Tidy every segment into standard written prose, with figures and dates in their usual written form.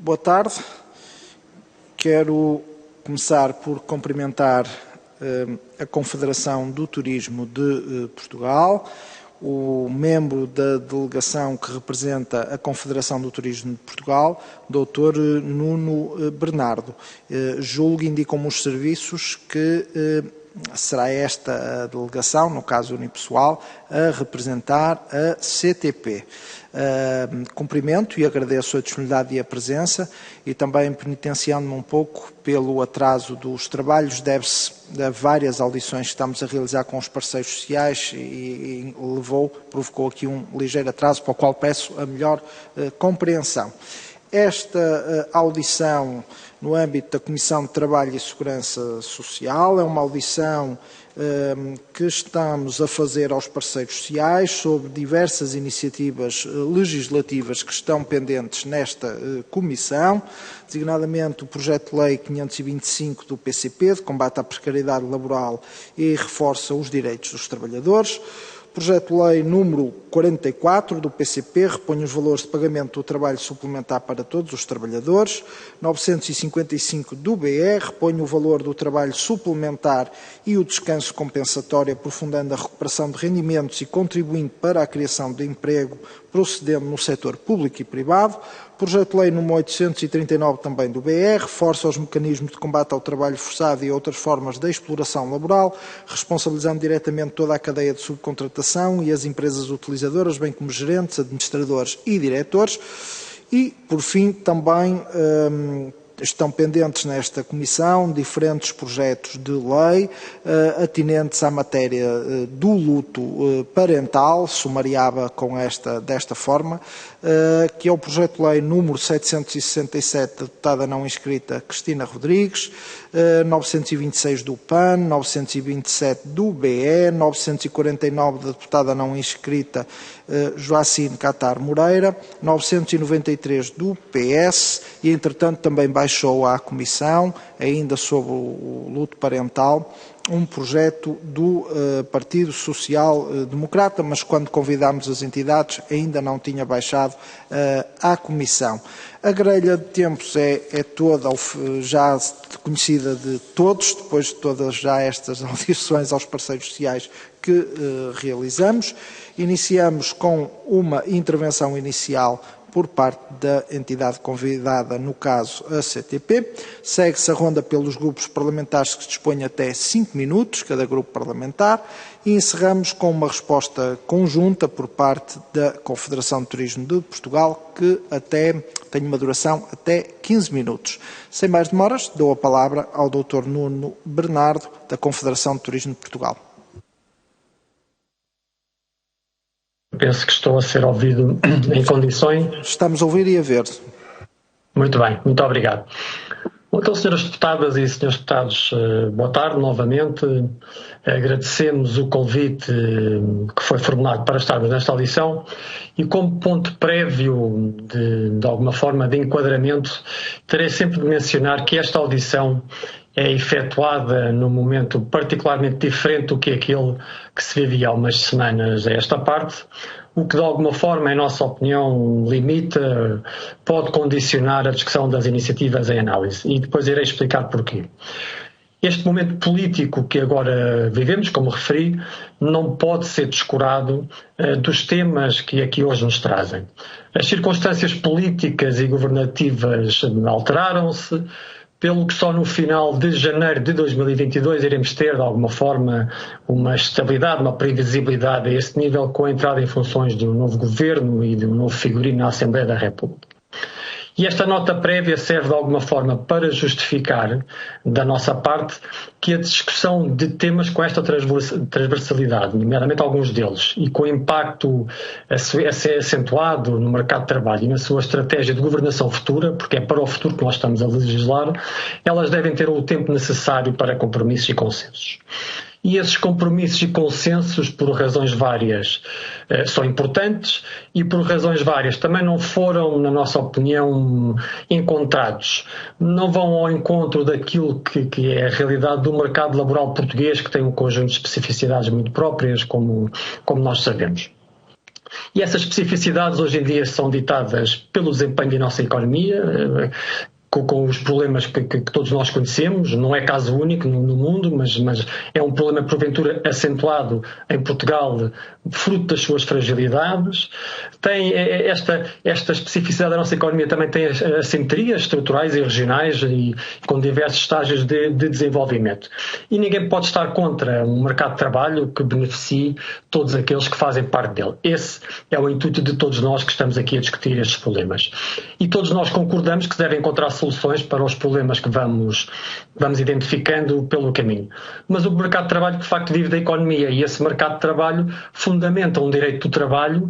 Boa tarde. Quero começar por cumprimentar a Confederação do Turismo de Portugal, o membro da delegação que representa a Confederação do Turismo de Portugal, Dr. Nuno Bernardo. Julgo, indicam-me os serviços, que será esta a delegação, no caso unipessoal, a representar a CTP. Cumprimento e agradeço a disponibilidade e a presença, e também penitenciando-me um pouco pelo atraso dos trabalhos, deve-se a várias audições que estamos a realizar com os parceiros sociais e provocou aqui um ligeiro atraso, para o qual peço a melhor compreensão. Esta audição no âmbito da Comissão de Trabalho e Segurança Social é uma audição que estamos a fazer aos parceiros sociais sobre diversas iniciativas legislativas que estão pendentes nesta Comissão, designadamente o Projeto de Lei 525 do PCP, de combate à precariedade laboral e reforça os direitos dos trabalhadores. Projeto de Lei número 44 do PCP repõe os valores de pagamento do trabalho suplementar para todos os trabalhadores. 955 do BE repõe o valor do trabalho suplementar e o descanso compensatório, aprofundando a recuperação de rendimentos e contribuindo para a criação de emprego procedendo no setor público e privado. Projeto de Lei número 839 também do BE reforça os mecanismos de combate ao trabalho forçado e outras formas de exploração laboral, responsabilizando diretamente toda a cadeia de subcontratação e as empresas utilizadoras, bem como gerentes, administradores e diretores. E, por fim, também estão pendentes nesta Comissão diferentes projetos de lei atinentes à matéria do luto parental, sumariava desta forma, que é o projeto de lei número 767 da deputada não inscrita Cristina Rodrigues, 926 do PAN, 927 do BE, 949 da deputada não inscrita Joacine Catar Moreira, 993 do PS e, entretanto, também baixou à Comissão, ainda sobre o luto parental, um projeto do Partido Social Democrata, mas quando convidámos as entidades ainda não tinha baixado à Comissão. A grelha de tempos é toda já conhecida de todos, depois de todas já estas audições aos parceiros sociais que realizamos. Iniciamos com uma intervenção inicial por parte da entidade convidada, no caso a CTP. Segue-se a ronda pelos grupos parlamentares, que se dispõem até 5 minutos, cada grupo parlamentar, e encerramos com uma resposta conjunta por parte da Confederação de Turismo de Portugal, que tem uma duração até 15 minutos. Sem mais demoras, dou a palavra ao Dr. Nuno Bernardo, da Confederação de Turismo de Portugal. Penso que estou a ser ouvido em condições. Estamos a ouvir e a ver. Muito bem, muito obrigado. Então, senhoras deputadas e senhores deputados, boa tarde novamente. Agradecemos o convite que foi formulado para estarmos nesta audição e, como ponto prévio de alguma forma de enquadramento, terei sempre de mencionar que esta audição é efetuada num momento particularmente diferente do que aquele que se vivia há umas semanas a esta parte, o que de alguma forma, em nossa opinião, pode condicionar a discussão das iniciativas em análise. E depois irei explicar porquê. Este momento político que agora vivemos, como referi, não pode ser descurado dos temas que aqui hoje nos trazem. As circunstâncias políticas e governativas alteraram-se, pelo que só no final de janeiro de 2022 iremos ter, de alguma forma, uma estabilidade, uma previsibilidade a esse nível, com a entrada em funções de um novo governo e de um novo figurino na Assembleia da República. E esta nota prévia serve de alguma forma para justificar, da nossa parte, que a discussão de temas com esta transversalidade, nomeadamente alguns deles, e com o impacto a ser acentuado no mercado de trabalho e na sua estratégia de governação futura, porque é para o futuro que nós estamos a legislar, elas devem ter o tempo necessário para compromissos e consensos. E esses compromissos e consensos, por razões várias, são importantes e por razões várias também não foram, na nossa opinião, encontrados. Não vão ao encontro daquilo que é a realidade do mercado laboral português, que tem um conjunto de especificidades muito próprias, como nós sabemos. E essas especificidades hoje em dia são ditadas pelo desempenho da nossa economia, com os problemas que todos nós conhecemos. Não é caso único no mundo, mas é um problema porventura acentuado em Portugal, fruto das suas fragilidades. Tem esta especificidade da nossa economia, também tem assimetrias estruturais e regionais e com diversos estágios de desenvolvimento. E ninguém pode estar contra um mercado de trabalho que beneficie todos aqueles que fazem parte dele. Esse é o intuito de todos nós que estamos aqui a discutir estes problemas. E todos nós concordamos que se devem encontrar soluções para os problemas que vamos identificando pelo caminho. Mas o mercado de trabalho, de facto, vive da economia, e esse mercado de trabalho fundamenta um direito do trabalho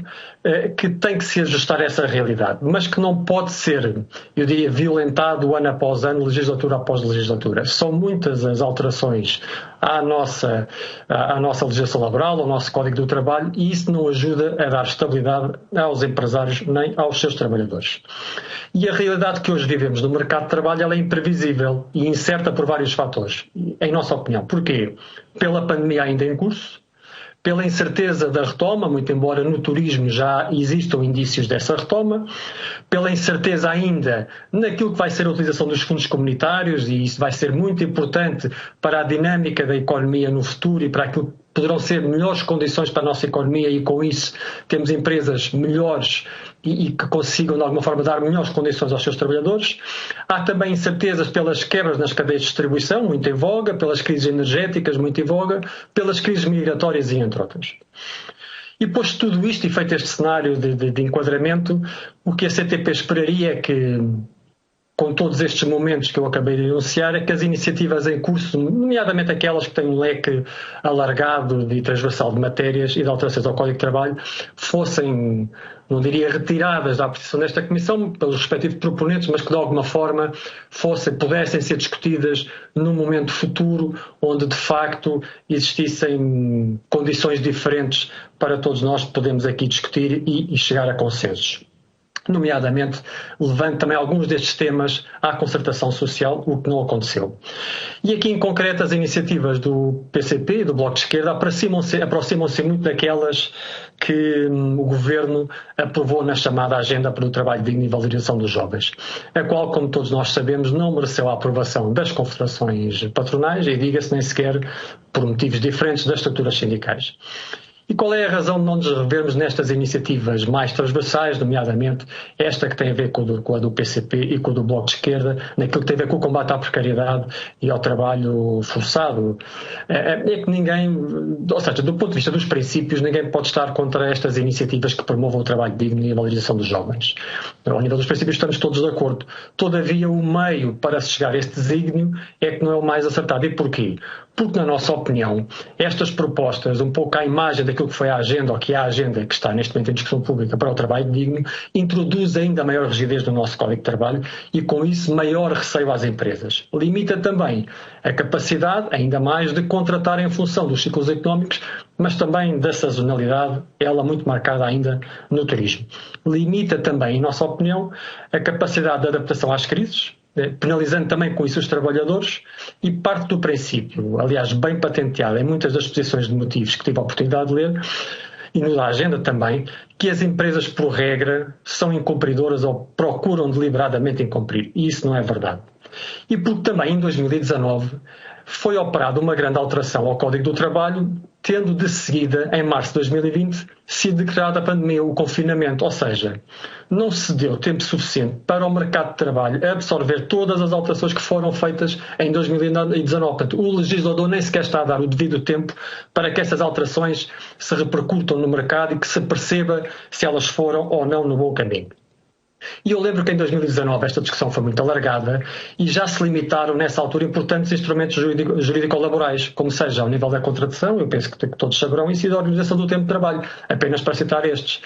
que tem que se ajustar a essa realidade, mas que não pode ser, eu diria, violentado ano após ano, legislatura após legislatura. São muitas as alterações à nossa legislação laboral, ao nosso Código do Trabalho, e isso não ajuda a dar estabilidade aos empresários nem aos seus trabalhadores. E a realidade que hoje vivemos no mercado de trabalho, ela é imprevisível e incerta por vários fatores, em nossa opinião. Porquê? Pela pandemia ainda em curso, pela incerteza da retoma, muito embora no turismo já existam indícios dessa retoma, pela incerteza ainda naquilo que vai ser a utilização dos fundos comunitários, e isso vai ser muito importante para a dinâmica da economia no futuro e para aquilo que poderão ser melhores condições para a nossa economia, e com isso temos empresas melhores e que consigam de alguma forma dar melhores condições aos seus trabalhadores. Há também incertezas pelas quebras nas cadeias de distribuição, muito em voga, pelas crises energéticas, muito em voga, pelas crises migratórias e entre outras. E posto tudo isto e feito este cenário de enquadramento, o que a CTP esperaria é que, com todos estes momentos que eu acabei de enunciar, é que as iniciativas em curso, nomeadamente aquelas que têm um leque alargado e transversal de matérias e de alterações ao Código de Trabalho, fossem, não diria retiradas da apreciação desta Comissão pelos respectivos proponentes, mas que de alguma forma pudessem ser discutidas num momento futuro, onde de facto existissem condições diferentes para todos nós podermos aqui discutir e chegar a consensos. Nomeadamente, levando também alguns destes temas à concertação social, o que não aconteceu. E aqui em concreto as iniciativas do PCP e do Bloco de Esquerda aproximam-se muito daquelas que o Governo aprovou na chamada Agenda para o Trabalho Digno e Valorização dos Jovens, a qual, como todos nós sabemos, não mereceu a aprovação das confederações patronais e, diga-se, nem sequer por motivos diferentes das estruturas sindicais. E qual é a razão de não nos revermos nestas iniciativas mais transversais, nomeadamente esta que tem a ver com a do PCP e com a do Bloco de Esquerda, naquilo que tem a ver com o combate à precariedade e ao trabalho forçado? É que ninguém, ou seja, do ponto de vista dos princípios, ninguém pode estar contra estas iniciativas que promovam o trabalho digno e a valorização dos jovens. Ao nível dos princípios estamos todos de acordo. Todavia, o meio para se chegar a este desígnio é que não é o mais acertado. E porquê? Porque, na nossa opinião, estas propostas, um pouco à imagem daquilo que foi a agenda, ou que é a agenda que está neste momento em discussão pública para o trabalho digno, introduz ainda maior rigidez no nosso Código de Trabalho e, com isso, maior receio às empresas. Limita também a capacidade, ainda mais, de contratar em função dos ciclos económicos, mas também da sazonalidade, ela muito marcada ainda no turismo. Limita também, em nossa opinião, a capacidade de adaptação às crises, penalizando também com isso os trabalhadores, e parte do princípio, aliás bem patenteado em muitas das exposições de motivos que tive a oportunidade de ler, e no da agenda também, que as empresas por regra são incumpridoras ou procuram deliberadamente incumprir, e isso não é verdade. E porque também em 2019 foi operada uma grande alteração ao Código do Trabalho, tendo de seguida, em março de 2020, sido declarada a pandemia, o confinamento, ou seja, não se deu tempo suficiente para o mercado de trabalho absorver todas as alterações que foram feitas em 2019. Portanto, o legislador nem sequer está a dar o devido tempo para que essas alterações se repercutam no mercado e que se perceba se elas foram ou não no bom caminho. E eu lembro que em 2019 esta discussão foi muito alargada e já se limitaram nessa altura importantes instrumentos jurídico-laborais, como seja ao nível da contratação, eu penso que todos saberão isso, e da organização do tempo de trabalho, apenas para citar estes.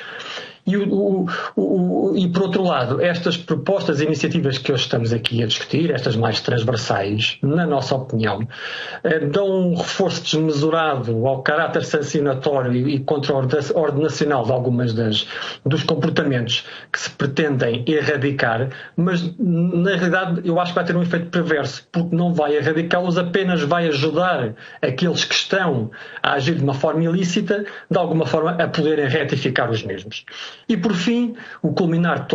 E por outro lado, estas propostas e iniciativas que hoje estamos aqui a discutir, estas mais transversais, na nossa opinião, dão um reforço desmesurado ao caráter sancionatório e contra-ordenacional de algumas dos comportamentos que se pretendem erradicar, mas na realidade eu acho que vai ter um efeito perverso, porque não vai erradicá-los, apenas vai ajudar aqueles que estão a agir de uma forma ilícita, de alguma forma, a poderem retificar os mesmos. E por fim, o culminar de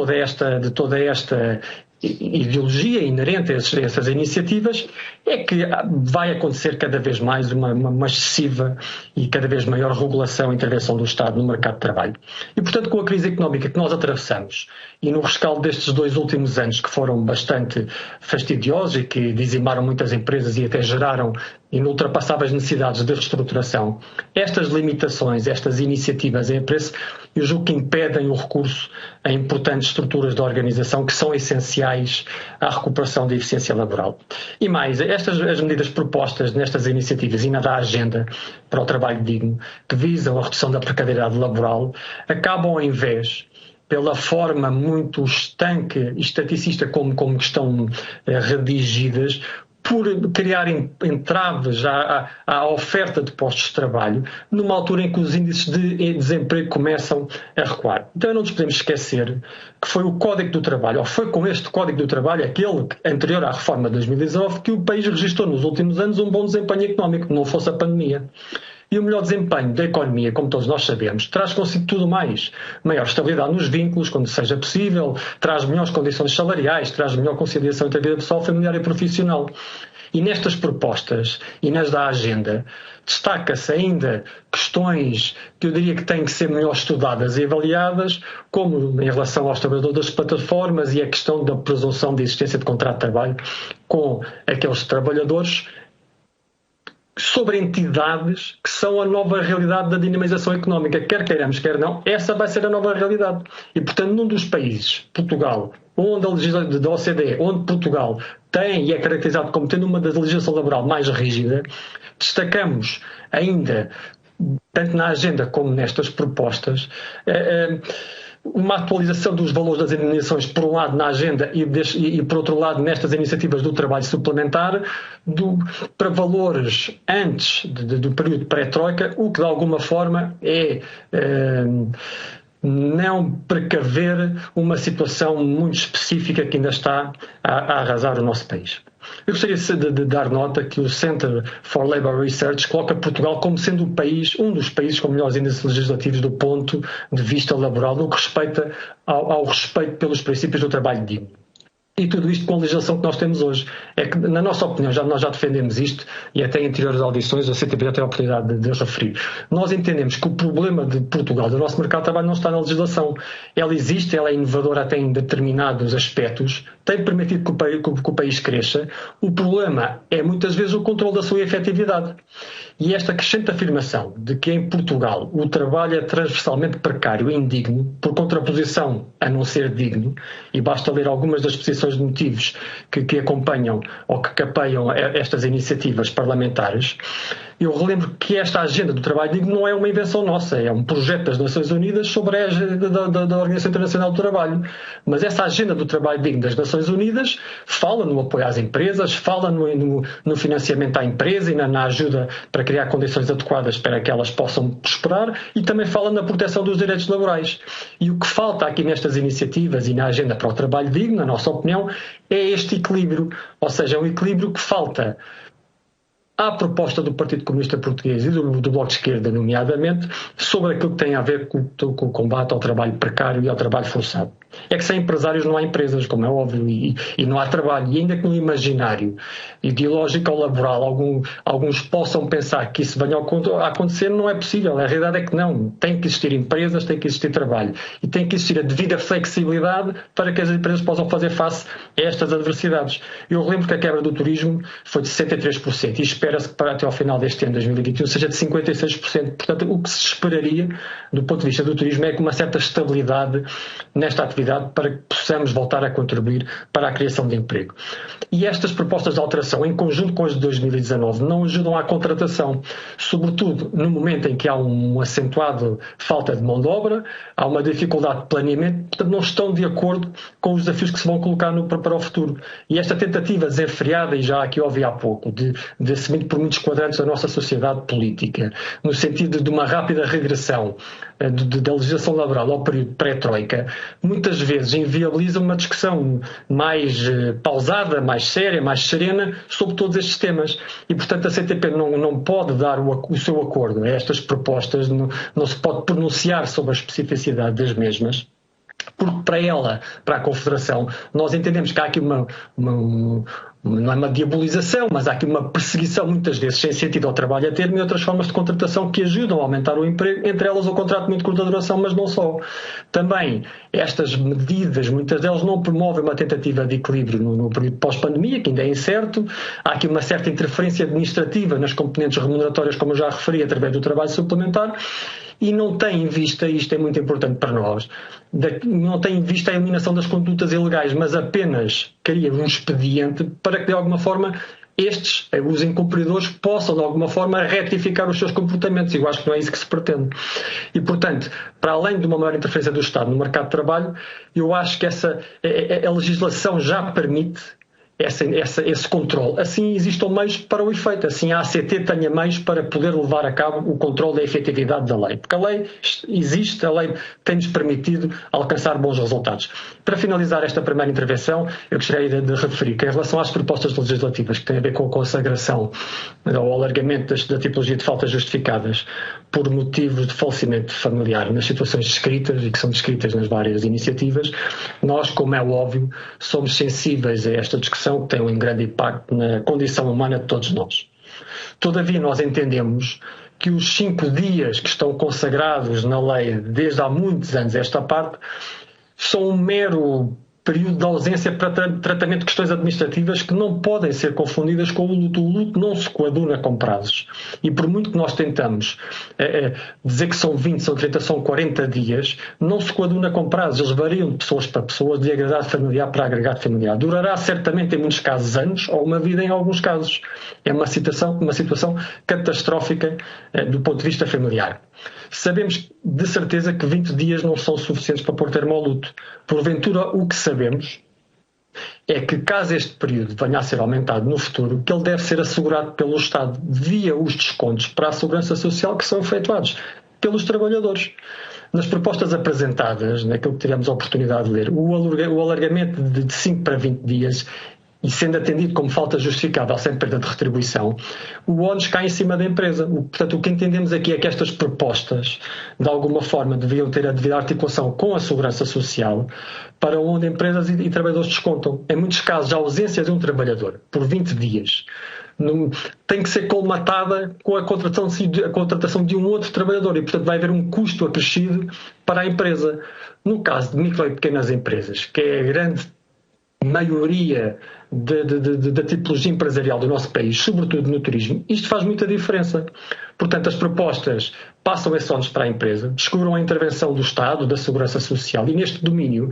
toda esta ideologia inerente a essas iniciativas é que vai acontecer cada vez mais uma excessiva e cada vez maior regulação e intervenção do Estado no mercado de trabalho. E, portanto, com a crise económica que nós atravessamos e no rescaldo destes 2 últimos anos que foram bastante fastidiosos e que dizimaram muitas empresas e até geraram inultrapassáveis necessidades de reestruturação, estas limitações, estas iniciativas em preço, eu julgo que impedem o recurso a importantes estruturas de organização que são essenciais à recuperação da eficiência laboral. E mais, as medidas propostas nestas iniciativas e na da agenda para o trabalho digno, que visam a redução da precariedade laboral, acabam em vez pela forma muito estanque e estaticista como estão redigidas, por criar entraves à oferta de postos de trabalho, numa altura em que os índices de desemprego começam a recuar. Então não nos podemos esquecer que foi o Código do Trabalho, ou foi com este Código do Trabalho, aquele anterior à reforma de 2019, que o país registrou nos últimos anos um bom desempenho económico, não fosse a pandemia. E o melhor desempenho da economia, como todos nós sabemos, traz consigo tudo mais. Maior estabilidade nos vínculos, quando seja possível, traz melhores condições salariais, traz melhor conciliação entre a vida pessoal, familiar e profissional. E nestas propostas e nas da agenda, destaca-se ainda questões que eu diria que têm que ser melhor estudadas e avaliadas, como em relação aos trabalhadores das plataformas e a questão da presunção de existência de contrato de trabalho com aqueles trabalhadores, sobre entidades que são a nova realidade da dinamização económica. Quer queiramos, quer não, essa vai ser a nova realidade. E, portanto, num dos países, Portugal, onde a legislação da OCDE, onde Portugal tem e é caracterizado como tendo uma da legislação laboral mais rígida, destacamos ainda, tanto na agenda como nestas propostas, uma atualização dos valores das indenizações, por um lado na agenda e por outro lado nestas iniciativas do trabalho suplementar, para valores antes do período pré-troika, o que de alguma forma é não precaver uma situação muito específica que ainda está a arrasar o nosso país. Eu gostaria de dar nota que o Center for Labour Research coloca Portugal como sendo um dos países com melhores índices legislativos do ponto de vista laboral, no que respeita ao respeito pelos princípios do trabalho digno. E tudo isto com a legislação que nós temos hoje. É que, na nossa opinião, nós já defendemos isto e até em anteriores audições a CTP já tem a oportunidade de referir. Nós entendemos que o problema de Portugal, do nosso mercado de trabalho, não está na legislação. Ela existe, ela é inovadora até em determinados aspectos, tem permitido que o país cresça. O problema é muitas vezes o controle da sua efetividade. E esta crescente afirmação de que em Portugal o trabalho é transversalmente precário e indigno, por contraposição a não ser digno, e basta ler algumas das exposições de motivos que acompanham ou que capeiam estas iniciativas parlamentares, eu relembro que esta agenda do trabalho digno não é uma invenção nossa, é um projeto das Nações Unidas sobre a agenda da Organização Internacional do Trabalho. Mas essa agenda do trabalho digno das Nações Unidas fala no apoio às empresas, fala no financiamento à empresa e na ajuda para criar condições adequadas para que elas possam prosperar, e também fala na proteção dos direitos laborais. E o que falta aqui nestas iniciativas e na agenda para o trabalho digno, na nossa opinião, é este equilíbrio, ou seja, um equilíbrio que falta à proposta do Partido Comunista Português e do Bloco de Esquerda, nomeadamente, sobre aquilo que tem a ver com o combate ao trabalho precário e ao trabalho forçado. É que sem empresários não há empresas, como é óbvio, e não há trabalho. E ainda que no imaginário ideológico ou laboral alguns possam pensar que isso venha a acontecer, não é possível. A realidade é que não. Tem que existir empresas, tem que existir trabalho. E tem que existir a devida flexibilidade para que as empresas possam fazer face a estas adversidades. Eu relembro que a quebra do turismo foi de 63%, e espero espera-se que até ao final deste ano, 2021, seja de 56%. Portanto, o que se esperaria, do ponto de vista do turismo, é que uma certa estabilidade nesta atividade para que possamos voltar a contribuir para a criação de emprego. E estas propostas de alteração, em conjunto com as de 2019, não ajudam à contratação, sobretudo no momento em que há uma acentuada falta de mão de obra, há uma dificuldade de planeamento, portanto não estão de acordo com os desafios que se vão colocar para o futuro. E esta tentativa desenfreada, e já aqui ouvi há pouco, de assumir por muitos quadrantes da nossa sociedade política, no sentido de uma rápida regressão da legislação laboral ao período pré-troika, muitas vezes inviabiliza uma discussão mais pausada, mais séria, mais serena sobre todos estes temas. E, portanto, a CTP não pode dar o seu acordo a estas propostas, não se pode pronunciar sobre a especificidade das mesmas, porque para a Confederação, nós entendemos que há aqui não é uma diabolização, mas há aqui uma perseguição, muitas vezes, sem sentido ao trabalho a termo, e outras formas de contratação que ajudam a aumentar o emprego, entre elas o contrato de muito curta duração, mas não só. Também, estas medidas, muitas delas não promovem uma tentativa de equilíbrio no período pós-pandemia, que ainda é incerto. Há aqui uma certa interferência administrativa nas componentes remuneratórias, como eu já referi, através do trabalho suplementar, e não tem em vista, e isto é muito importante para nós, não tem em vista a eliminação das condutas ilegais, mas apenas cria um expediente para que, de alguma forma, os incumpridores, possam, de alguma forma, retificar os seus comportamentos. Eu acho que não é isso que se pretende. E, portanto, para além de uma maior interferência do Estado no mercado de trabalho, eu acho que a legislação já permite esse controle. Assim existam meios para o efeito, assim a ACT tenha meios para poder levar a cabo o controle da efetividade da lei, porque a lei existe, a lei tem-nos permitido alcançar bons resultados. Para finalizar esta primeira intervenção, eu gostaria de referir que, em relação às propostas legislativas que têm a ver com a consagração ou alargamento da tipologia de faltas justificadas por motivos de falecimento familiar nas situações descritas e que são descritas nas várias iniciativas, nós, como é óbvio, somos sensíveis a esta discussão que tem um grande impacto na condição humana de todos nós. Todavia, nós entendemos que os 5 dias que estão consagrados na lei desde há muitos anos esta parte são um mero período de ausência para tratamento de questões administrativas que não podem ser confundidas com o luto. O luto não se coaduna com prazos. E por muito que nós tentamos dizer que são 20, são 30, são 40 dias, não se coaduna com prazos. Eles variam de pessoas para pessoas, de agregado familiar para agregado familiar. Durará certamente, em muitos casos, anos, ou uma vida em alguns casos. É uma situação catastrófica do ponto de vista familiar. Sabemos de certeza que 20 dias não são suficientes para pôr termo ao luto. Porventura, o que sabemos é que, caso este período venha a ser aumentado no futuro, que ele deve ser assegurado pelo Estado via os descontos para a segurança social que são efetuados pelos trabalhadores. Nas propostas apresentadas, naquilo que tivemos a oportunidade de ler, o alargamento de 5 para 20 dias, e sendo atendido como falta justificável sem perda de retribuição, o ónus cai em cima da empresa. Portanto, o que entendemos aqui é que estas propostas, de alguma forma, deviam ter a devida articulação com a segurança social, para onde empresas e trabalhadores descontam. Em muitos casos, a ausência de um trabalhador por 20 dias tem que ser colmatada com a contratação de um outro trabalhador e, portanto, vai haver um custo acrescido para a empresa. No caso de micro e pequenas empresas, que é a grande maioria da tipologia empresarial do nosso país, sobretudo no turismo, isto faz muita diferença. Portanto, as propostas passam esses ónus para a empresa, descubram a intervenção do Estado, da Segurança Social, e neste domínio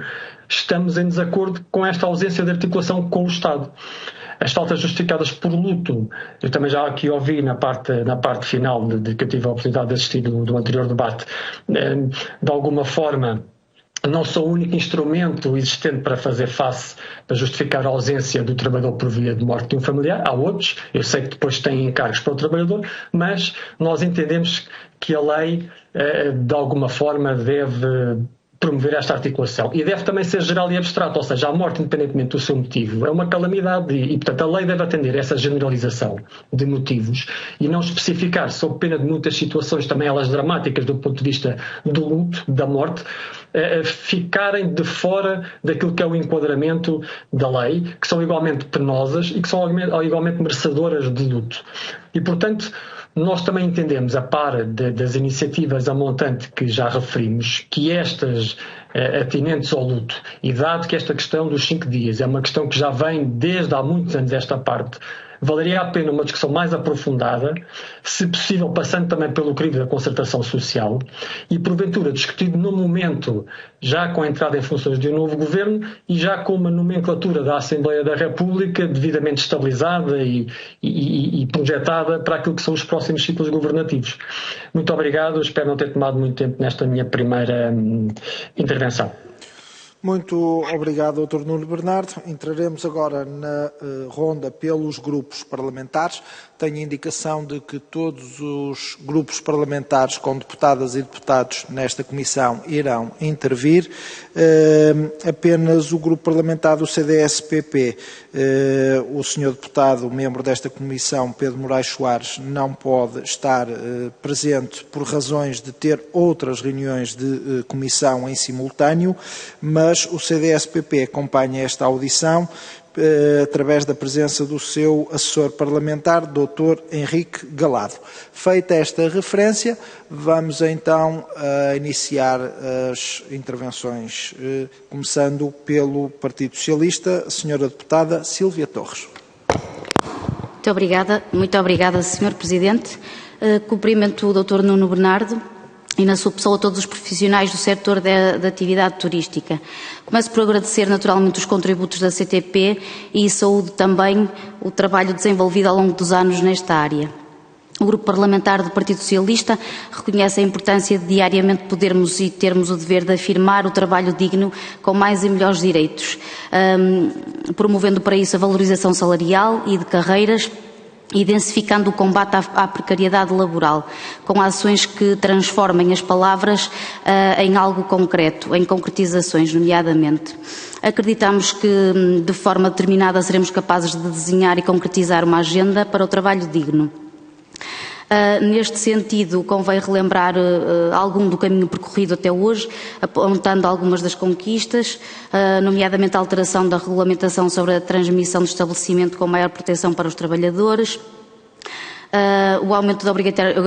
estamos em desacordo com esta ausência de articulação com o Estado. As faltas justificadas por luto, eu também já aqui ouvi na parte final de que eu tive a oportunidade de assistir do anterior debate, de alguma forma não são o único instrumento existente para fazer face, para justificar a ausência do trabalhador por via de morte de um familiar. Há outros, eu sei que depois têm encargos para o trabalhador, mas nós entendemos que a lei, de alguma forma, deve promover esta articulação. E deve também ser geral e abstrato, ou seja, a morte, independentemente do seu motivo, é uma calamidade e, portanto, a lei deve atender essa generalização de motivos e não especificar, sob pena de muitas situações, também elas dramáticas do ponto de vista do luto, da morte, ficarem de fora daquilo que é o enquadramento da lei, que são igualmente penosas e que são igualmente merecedoras de luto. E, portanto, nós também entendemos, a par das iniciativas a montante que já referimos, que estas atinentes ao luto, e dado que esta questão dos 5 dias é uma questão que já vem desde há muitos anos esta parte, valeria a pena uma discussão mais aprofundada, se possível passando também pelo crivo da concertação social e porventura discutido no momento, já com a entrada em funções de um novo governo e já com uma nomenclatura da Assembleia da República devidamente estabilizada e projetada para aquilo que são os próximos ciclos governativos. Muito obrigado, espero não ter tomado muito tempo nesta minha primeira intervenção. Muito obrigado, Dr. Nuno Bernardo. Entraremos agora na ronda pelos grupos parlamentares. Tenho a indicação de que todos os grupos parlamentares com deputadas e deputados nesta comissão irão intervir. Apenas o grupo parlamentar do CDS-PP, o senhor deputado, membro desta comissão, Pedro Moraes Soares, não pode estar presente por razões de ter outras reuniões de comissão em simultâneo, mas o CDS-PP acompanha esta audição através da presença do seu assessor parlamentar, Dr. Henrique Galado. Feita esta referência, vamos então iniciar as intervenções, começando pelo Partido Socialista, a senhora deputada Sílvia Torres. Muito obrigada, Sr. Presidente. Cumprimento o Dr. Nuno Bernardo e, na sua pessoa, todos os profissionais do setor da atividade turística. Começo por agradecer naturalmente os contributos da CTP e saúdo também o trabalho desenvolvido ao longo dos anos nesta área. O Grupo Parlamentar do Partido Socialista reconhece a importância de diariamente podermos e termos o dever de afirmar o trabalho digno com mais e melhores direitos, promovendo para isso a valorização salarial e de carreiras, e densificando o combate à precariedade laboral, com ações que transformem as palavras em algo concreto, em concretizações, nomeadamente. Acreditamos que, de forma determinada, seremos capazes de desenhar e concretizar uma agenda para o trabalho digno. Neste sentido, convém relembrar algum do caminho percorrido até hoje, apontando algumas das conquistas, nomeadamente a alteração da regulamentação sobre a transmissão do estabelecimento com maior proteção para os trabalhadores, o aumento da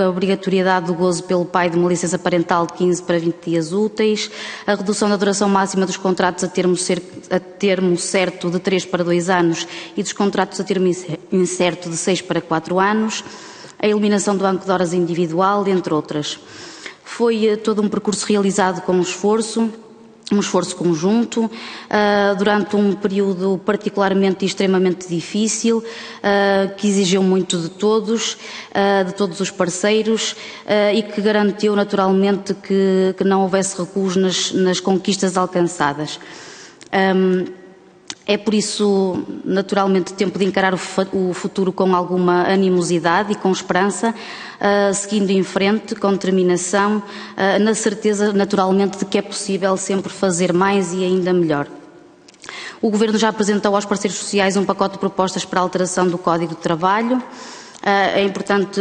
obrigatoriedade do gozo pelo pai de uma licença parental de 15 para 20 dias úteis, a redução da duração máxima dos contratos a termo certo de 3 para 2 anos e dos contratos a termo incerto de 6 para 4 anos, a eliminação do banco de horas individual, entre outras. Foi todo um percurso realizado com um esforço conjunto, durante um período particularmente e extremamente difícil, que exigiu muito de todos os parceiros, e que garantiu naturalmente que não houvesse recuos nas conquistas alcançadas. É por isso, naturalmente, tempo de encarar o futuro com alguma animosidade e com esperança, seguindo em frente, com determinação, na certeza, naturalmente, de que é possível sempre fazer mais e ainda melhor. O Governo já apresentou aos parceiros sociais um pacote de propostas para a alteração do Código de Trabalho. É importante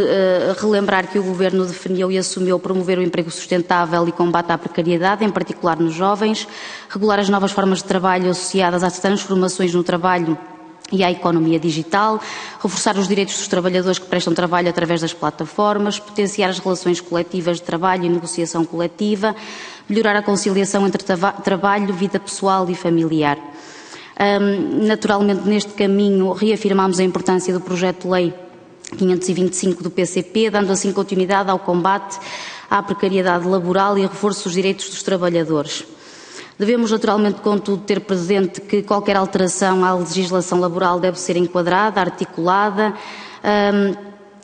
relembrar que o Governo definiu e assumiu promover o emprego sustentável e combate à precariedade, em particular nos jovens, regular as novas formas de trabalho associadas às transformações no trabalho e à economia digital, reforçar os direitos dos trabalhadores que prestam trabalho através das plataformas, potenciar as relações coletivas de trabalho e negociação coletiva, melhorar a conciliação entre trabalho, vida pessoal e familiar. Naturalmente, neste caminho, reafirmamos a importância do projeto de lei 525 do PCP, dando assim continuidade ao combate à precariedade laboral e a reforço dos direitos dos trabalhadores. Devemos naturalmente, contudo, ter presente que qualquer alteração à legislação laboral deve ser enquadrada, articulada,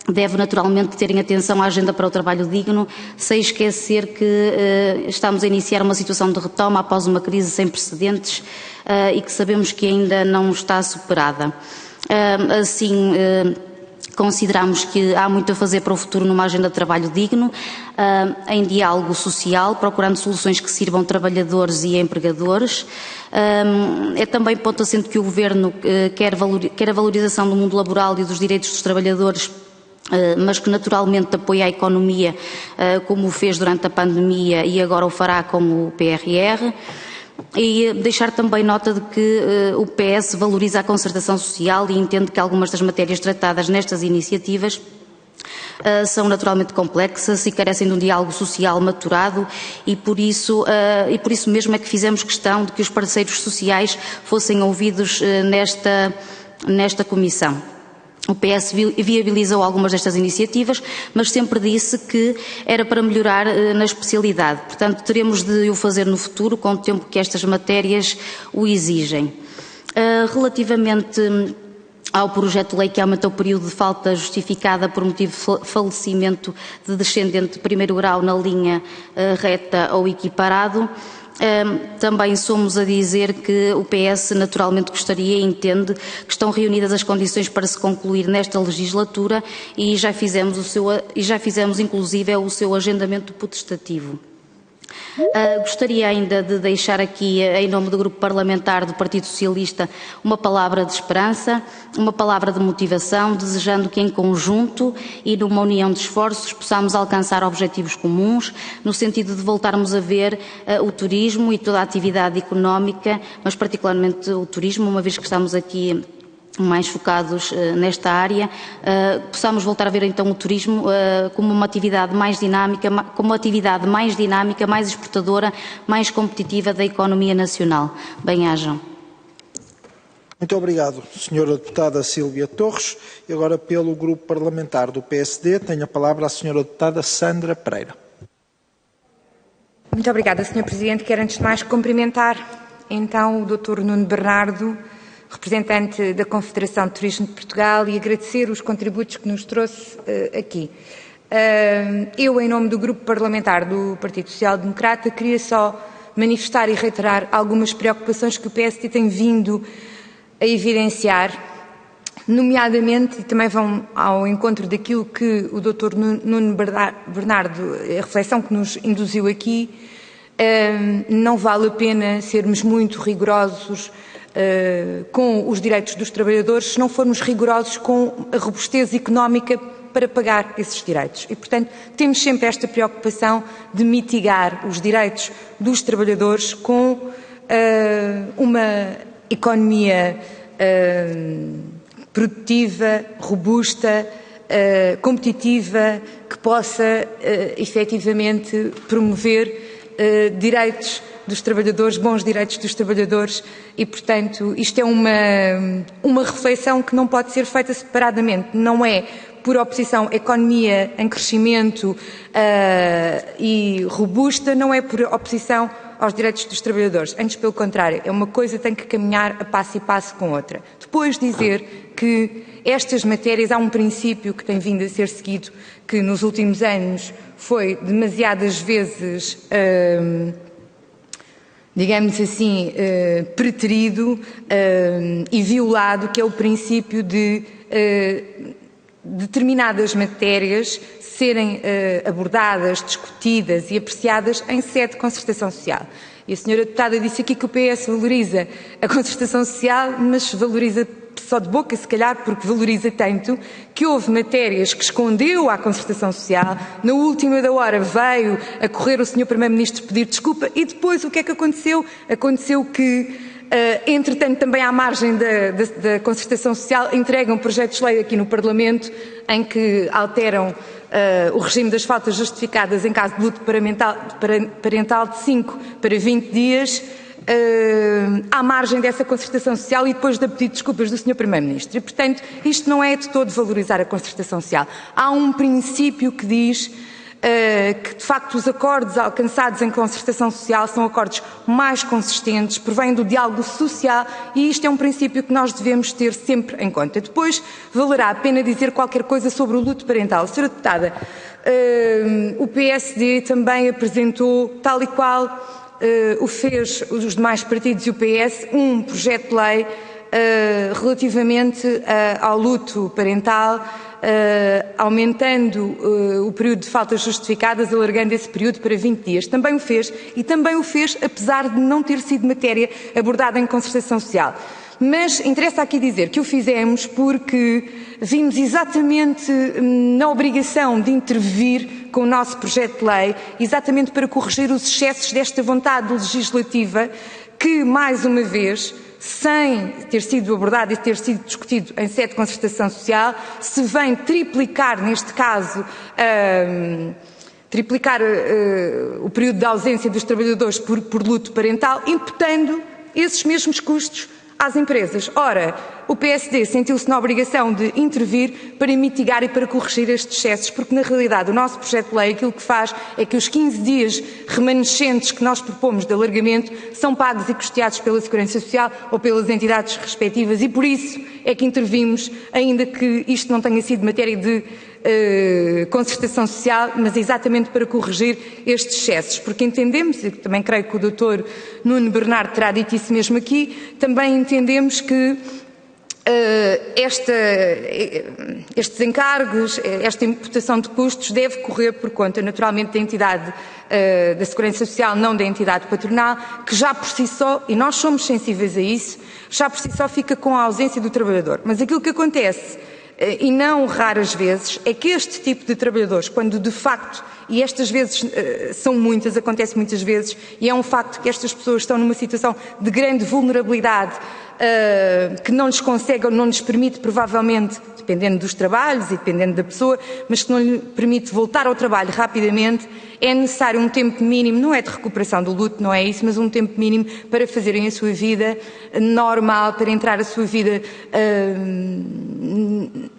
deve naturalmente ter em atenção a agenda para o trabalho digno, sem esquecer que estamos a iniciar uma situação de retoma após uma crise sem precedentes e que sabemos que ainda não está superada. Assim, consideramos que há muito a fazer para o futuro numa agenda de trabalho digno, em diálogo social, procurando soluções que sirvam trabalhadores e empregadores. É também ponto assente que o Governo quer a valorização do mundo laboral e dos direitos dos trabalhadores, mas que naturalmente apoia a economia, como o fez durante a pandemia e agora o fará com o PRR. E deixar também nota de que o PS valoriza a concertação social e entende que algumas das matérias tratadas nestas iniciativas são naturalmente complexas e carecem de um diálogo social maturado e por isso mesmo é que fizemos questão de que os parceiros sociais fossem ouvidos nesta comissão. O PS viabilizou algumas destas iniciativas, mas sempre disse que era para melhorar na especialidade. Portanto, teremos de o fazer no futuro, com o tempo que estas matérias o exigem. Relativamente ao projeto de lei que aumenta o período de falta justificada por motivo de falecimento de descendente de primeiro grau na linha reta ou equiparado, também somos a dizer que o PS naturalmente gostaria e entende que estão reunidas as condições para se concluir nesta legislatura e já fizemos inclusive o seu agendamento potestativo. Gostaria ainda de deixar aqui, em nome do Grupo Parlamentar do Partido Socialista, uma palavra de esperança, uma palavra de motivação, desejando que em conjunto e numa união de esforços possamos alcançar objetivos comuns, no sentido de voltarmos a ver o turismo e toda a atividade económica, mas particularmente o turismo, uma vez que estamos aqui mais focados nesta área, possamos voltar a ver então o turismo como uma atividade mais dinâmica, mais exportadora, mais competitiva da economia nacional. Bem-ajam. Muito obrigado, Sra. Deputada Sílvia Torres. E agora, pelo Grupo Parlamentar do PSD, tem a palavra a Sra. Deputada Sandra Pereira. Muito obrigada, Sr. Presidente. Quero, antes de mais, cumprimentar então o Dr. Nuno Bernardo, representante da Confederação de Turismo de Portugal, e agradecer os contributos que nos trouxe aqui. Eu, em nome do Grupo Parlamentar do Partido Social Democrata, queria só manifestar e reiterar algumas preocupações que o PSD tem vindo a evidenciar, nomeadamente, e também vão ao encontro daquilo que o Dr. Nuno Bernardo, a reflexão que nos induziu aqui. Não vale a pena sermos muito rigorosos com os direitos dos trabalhadores se não formos rigorosos com a robustez económica para pagar esses direitos. E, portanto, temos sempre esta preocupação de mitigar os direitos dos trabalhadores com uma economia produtiva, robusta, competitiva, que possa efetivamente promover direitos dos trabalhadores, bons direitos dos trabalhadores, e, portanto, isto é uma reflexão que não pode ser feita separadamente. Não é por oposição à economia em crescimento e robusta, não é por oposição aos direitos dos trabalhadores. Antes, pelo contrário, é uma coisa que tem que caminhar a passo com a outra. Depois dizer que estas matérias, há um princípio que tem vindo a ser seguido, que nos últimos anos foi demasiadas vezes digamos assim, preterido e violado, que é o princípio de determinadas matérias serem abordadas, discutidas e apreciadas em sede de concertação social. E a senhora deputada disse aqui que o PS valoriza a concertação social, mas valoriza só de boca, se calhar, porque valoriza tanto que houve matérias que escondeu à concertação social, na última da hora veio a correr o Sr. Primeiro-Ministro pedir desculpa e depois o que é que aconteceu? Aconteceu que, entretanto, também à margem da concertação social, entregam projetos de lei aqui no Parlamento em que alteram o regime das faltas justificadas em caso de luto parental de 5 para 20 dias, à margem dessa concertação social e depois de pedir desculpas do Sr. Primeiro-Ministro. E, portanto, isto não é de todo valorizar a concertação social. Há um princípio que diz que, de facto, os acordos alcançados em concertação social são acordos mais consistentes, provêm do diálogo social, e isto é um princípio que nós devemos ter sempre em conta. Depois, valerá a pena dizer qualquer coisa sobre o luto parental. Sra. Deputada, o PSD também apresentou, tal e qual o fez os demais partidos e o PS, um projeto de lei relativamente ao luto parental, aumentando o período de faltas justificadas, alargando esse período para 20 dias. Também o fez, e também o fez apesar de não ter sido matéria abordada em concertação social. Mas interessa aqui dizer que o fizemos porque vimos exatamente na obrigação de intervir com o nosso projeto de lei, exatamente para corrigir os excessos desta vontade legislativa que, mais uma vez, sem ter sido abordado e ter sido discutido em sede de concertação social, se vem triplicar, neste caso, o período de ausência dos trabalhadores por luto parental, imputando esses mesmos custos às empresas. Ora, o PSD sentiu-se na obrigação de intervir para mitigar e para corrigir estes excessos, porque na realidade o nosso projeto de lei aquilo que faz é que os 15 dias remanescentes que nós propomos de alargamento são pagos e custeados pela Segurança Social ou pelas entidades respectivas, e por isso é que intervimos, ainda que isto não tenha sido matéria de concertação social, mas exatamente para corrigir estes excessos, porque entendemos, e também creio que o Dr. Nuno Bernardo terá dito isso mesmo aqui, também entendemos que estes encargos, esta imputação de custos deve correr por conta, naturalmente, da entidade da Segurança Social, não da entidade patronal, que já por si só, e nós somos sensíveis a isso, já por si só fica com a ausência do trabalhador. Mas aquilo que acontece, e não raras vezes, é que este tipo de trabalhadores, quando de facto, e estas vezes são muitas, acontece muitas vezes, e é um facto que estas pessoas estão numa situação de grande vulnerabilidade, que não lhes consegue ou não lhes permite, provavelmente, dependendo dos trabalhos e dependendo da pessoa, mas que não lhe permite voltar ao trabalho rapidamente, é necessário um tempo mínimo, não é de recuperação do luto, não é isso, mas um tempo mínimo para fazerem a sua vida normal, para entrar a sua vida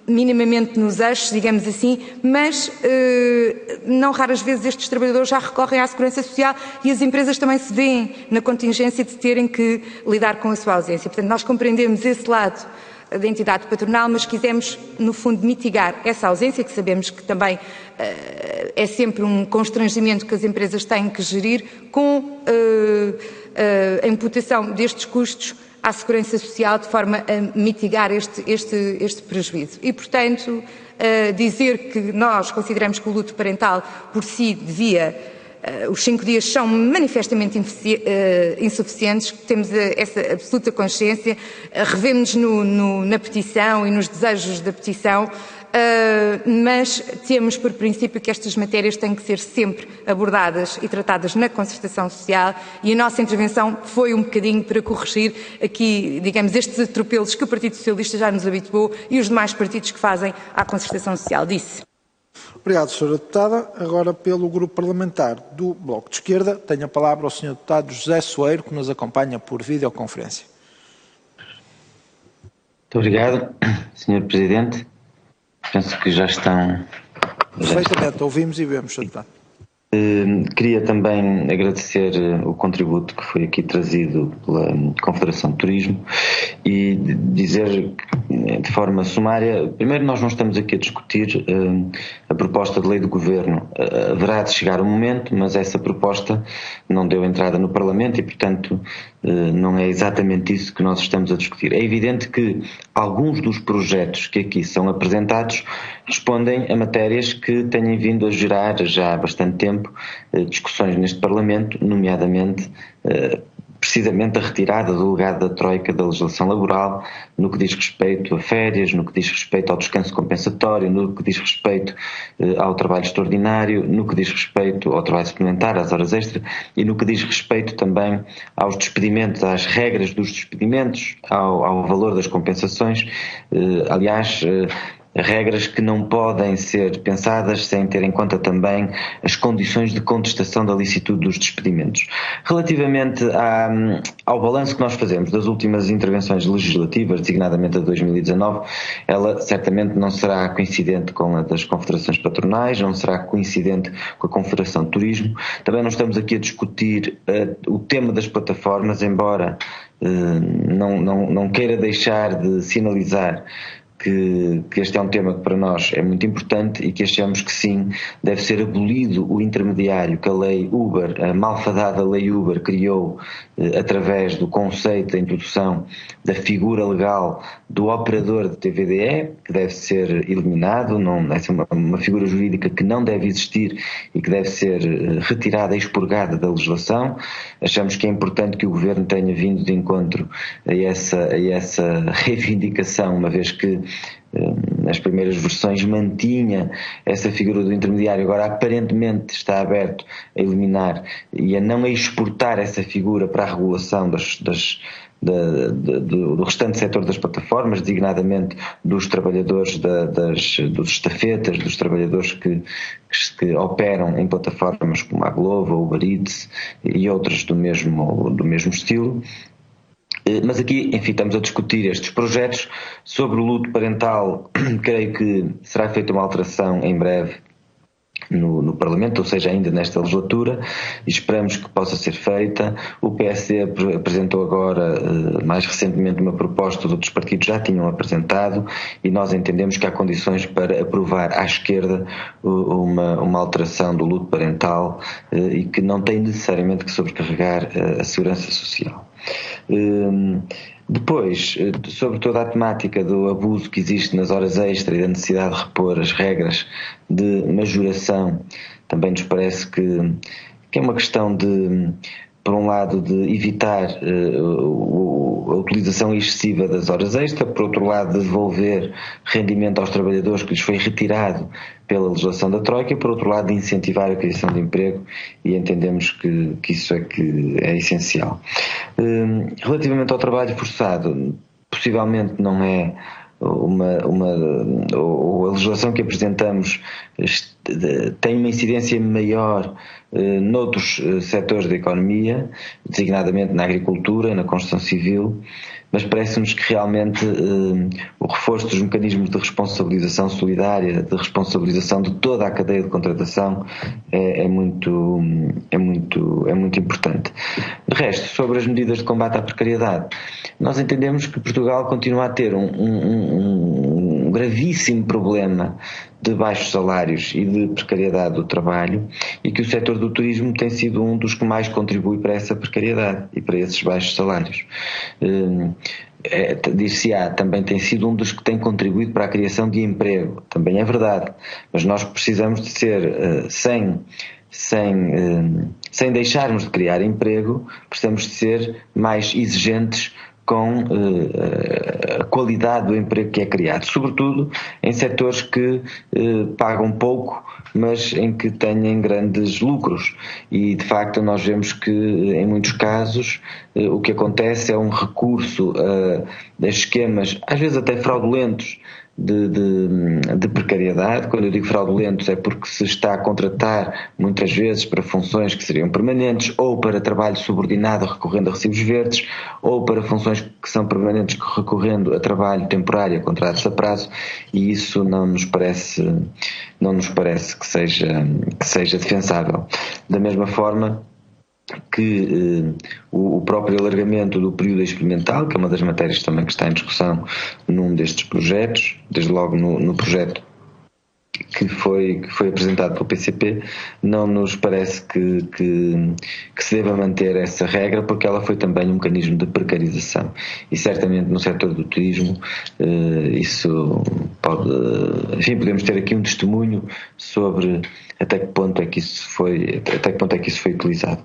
minimamente nos eixos, digamos assim, mas não raras vezes estes trabalhadores já recorrem à Segurança Social e as empresas também se veem na contingência de terem que lidar com a sua ausência. Portanto, nós compreendemos esse lado da entidade patronal, mas quisemos, no fundo, mitigar essa ausência, que sabemos que também é sempre um constrangimento que as empresas têm que gerir, com a imputação destes custos à Segurança Social, de forma a mitigar este prejuízo. E, portanto, dizer que nós consideramos que o luto parental por si os 5 dias são manifestamente insuficientes, temos essa absoluta consciência, revemos-nos na petição e nos desejos da petição, mas temos por princípio que estas matérias têm que ser sempre abordadas e tratadas na concertação social, e a nossa intervenção foi um bocadinho para corrigir aqui, digamos, estes atropelos que o Partido Socialista já nos habituou e os demais partidos que fazem à concertação social. Disse. Obrigado, Sra. Deputada. Agora, pelo Grupo Parlamentar do Bloco de Esquerda, tenho a palavra ao Sr. Deputado José Soeiro, que nos acompanha por videoconferência. Muito obrigado, Sr. Presidente. Penso que já estão... Perfeitamente, ouvimos e vemos, Sr. Deputado. Queria também agradecer o contributo que foi aqui trazido pela Confederação de Turismo e dizer de forma sumária, primeiro, nós não estamos aqui a discutir a proposta de lei do Governo. Haverá de chegar um momento, mas essa proposta não deu entrada no Parlamento e, portanto, não é exatamente isso que nós estamos a discutir. É evidente que alguns dos projetos que aqui são apresentados respondem a matérias que têm vindo a gerar já há bastante tempo discussões neste Parlamento, nomeadamente precisamente a retirada do legado da Troika da legislação laboral, no que diz respeito a férias, no que diz respeito ao descanso compensatório, no que diz respeito ao trabalho extraordinário, no que diz respeito ao trabalho suplementar, às horas extras, e no que diz respeito também aos despedimentos, às regras dos despedimentos, ao valor das compensações. Aliás, regras que não podem ser pensadas sem ter em conta também as condições de contestação da licitude dos despedimentos. Relativamente ao balanço que nós fazemos das últimas intervenções legislativas, designadamente a de 2019, ela certamente não será coincidente com a das confederações patronais, não será coincidente com a Confederação de Turismo. Também não estamos aqui a discutir o tema das plataformas, embora não queira deixar de sinalizar que este é um tema que para nós é muito importante e que achamos que sim, deve ser abolido o intermediário que a lei Uber, a malfadada lei Uber, criou através do conceito da introdução da figura legal do operador de TVDE, que deve ser eliminado, essa é uma figura jurídica que não deve existir e que deve ser retirada e expurgada da legislação. Achamos que é importante que o Governo tenha vindo de encontro a essa reivindicação, uma vez que nas primeiras versões mantinha essa figura do intermediário, agora aparentemente está aberto a eliminar e a não exportar essa figura para a regulação do restante setor das plataformas, designadamente dos trabalhadores dos estafetas, dos trabalhadores que operam em plataformas como a Glovo, o Uber Eats e outras do mesmo estilo. Mas aqui, enfim, estamos a discutir estes projetos. Sobre o luto parental, creio que será feita uma alteração em breve no Parlamento, ou seja, ainda nesta legislatura, e esperamos que possa ser feita. O PSD apresentou agora, mais recentemente, uma proposta que outros partidos já tinham apresentado, e nós entendemos que há condições para aprovar à esquerda uma alteração do luto parental e que não tem necessariamente que sobrecarregar a segurança social. Depois, sobre toda a temática do abuso que existe nas horas extras e da necessidade de repor as regras de majoração, também nos parece que é uma questão de, por um lado, de evitar a utilização excessiva das horas extras, por outro lado, de devolver rendimento aos trabalhadores que lhes foi retirado pela legislação da Troika, e por outro lado, de incentivar a criação de emprego, e entendemos que isso é essencial. Relativamente ao trabalho forçado, possivelmente não é a legislação que apresentamos tem uma incidência maior noutros setores da economia, designadamente na agricultura, na construção civil, mas parece-nos que realmente o reforço dos mecanismos de responsabilização solidária, de responsabilização de toda a cadeia de contratação é muito importante. De resto, sobre as medidas de combate à precariedade, nós entendemos que Portugal continua a ter um gravíssimo problema de baixos salários e de precariedade do trabalho, e que o setor do turismo tem sido um dos que mais contribui para essa precariedade e para esses baixos salários. Dir-se-á, também tem sido um dos que tem contribuído para a criação de emprego, também é verdade, mas nós precisamos de ser, sem deixarmos de criar emprego, precisamos de ser mais exigentes com a qualidade do emprego que é criado, sobretudo em setores que pagam pouco, mas em que têm grandes lucros. E, de facto, nós vemos que, em muitos casos, o que acontece é um recurso a esquemas, às vezes até fraudulentos, de precariedade. Quando eu digo fraudulentos é porque se está a contratar muitas vezes para funções que seriam permanentes, ou para trabalho subordinado recorrendo a recibos verdes, ou para funções que são permanentes recorrendo a trabalho temporário, a contratos a prazo, e isso não nos parece que seja defensável. Da mesma forma que o próprio alargamento do período experimental, que é uma das matérias também que está em discussão num destes projetos, desde logo no projeto que foi apresentado pelo PCP, não nos parece que se deva manter essa regra, porque ela foi também um mecanismo de precarização, e certamente no setor do turismo isso pode, enfim, podemos ter aqui um testemunho sobre até que ponto é que isso foi utilizado.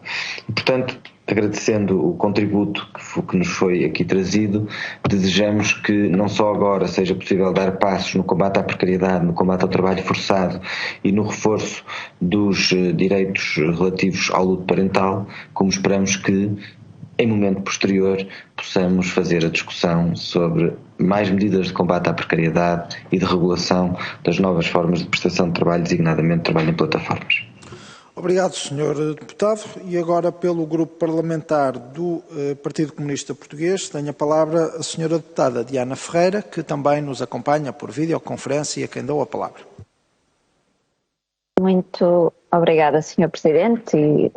E, portanto, agradecendo o contributo que nos foi aqui trazido, desejamos que não só agora seja possível dar passos no combate à precariedade, no combate ao trabalho forçado e no reforço dos direitos relativos ao luto parental, como esperamos que, em momento posterior, possamos fazer a discussão sobre mais medidas de combate à precariedade e de regulação das novas formas de prestação de trabalho, designadamente trabalho em plataformas. Obrigado, Sr. Deputado. E agora, pelo Grupo Parlamentar do Partido Comunista Português, tem a palavra a Sra. Deputada Diana Ferreira, que também nos acompanha por videoconferência e a quem dou a palavra. Muito obrigada, Sr. Presidente, e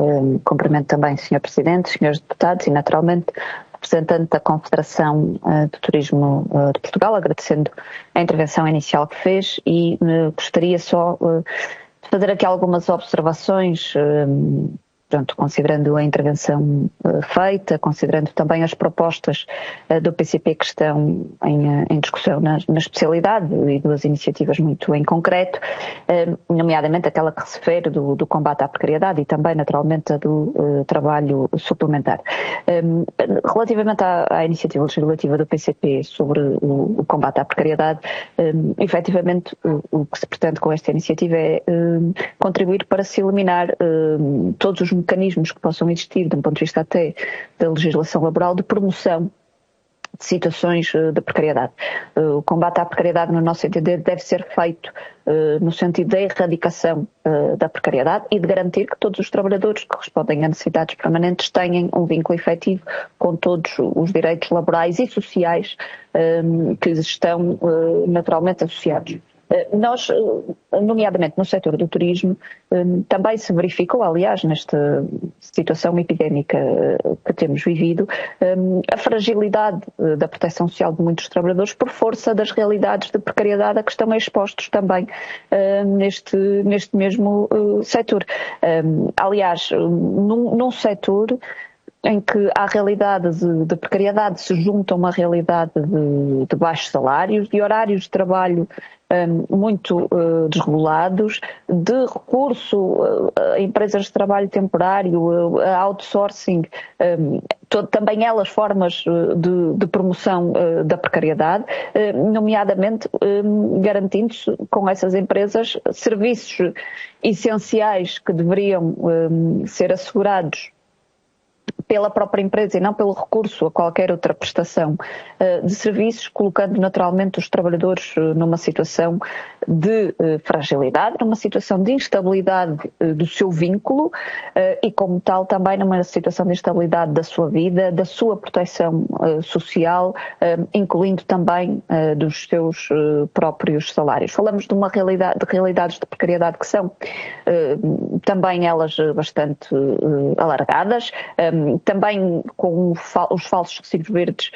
cumprimento também o Sr. Presidente, Srs. Deputados e, naturalmente, representante da Confederação do Turismo de Portugal, agradecendo a intervenção inicial que fez, e gostaria só de fazer aqui algumas observações, considerando a intervenção feita, considerando também as propostas do PCP que estão em discussão na especialidade, e duas iniciativas muito em concreto, nomeadamente aquela que se refere do combate à precariedade e também, naturalmente, a do trabalho suplementar. Relativamente à iniciativa legislativa do PCP sobre o combate à precariedade, efetivamente o que se pretende com esta iniciativa é contribuir para se eliminar todos os mecanismos que possam existir, de um ponto de vista até da legislação laboral, de promoção situações de precariedade. O combate à precariedade, no nosso entender, deve ser feito no sentido da erradicação da precariedade e de garantir que todos os trabalhadores que respondem a necessidades permanentes tenham um vínculo efetivo com todos os direitos laborais e sociais que lhes estão naturalmente associados. Nós, nomeadamente no setor do turismo, também se verificou, aliás, nesta situação epidémica que temos vivido, a fragilidade da proteção social de muitos trabalhadores por força das realidades de precariedade a que estão expostos também neste mesmo setor. Aliás, num setor em que a realidade de precariedade se junta a uma realidade de baixos salários, de horários de trabalho muito desregulados, de recurso a empresas de trabalho temporário, a outsourcing, também elas formas de promoção da precariedade, nomeadamente garantindo-se com essas empresas serviços essenciais que deveriam ser assegurados pela própria empresa e não pelo recurso a qualquer outra prestação de serviços, colocando naturalmente os trabalhadores numa situação de fragilidade, numa situação de instabilidade do seu vínculo e, como tal, também numa situação de instabilidade da sua vida, da sua proteção social, incluindo também dos seus próprios salários. Falamos de uma realidade, de realidades de precariedade que são também elas bastante alargadas, também com os falsos recibos verdes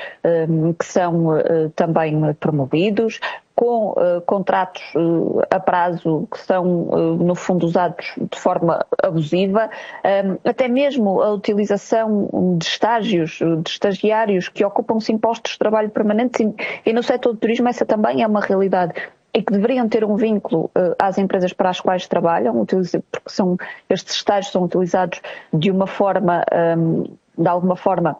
que são também promovidos, com contratos a prazo que são, no fundo, usados de forma abusiva, até mesmo a utilização de estágios, de estagiários que ocupam-se em postos de trabalho permanentes e no setor do turismo essa também é uma realidade e que deveriam ter um vínculo às empresas para as quais trabalham, porque estes estágios são utilizados de alguma forma,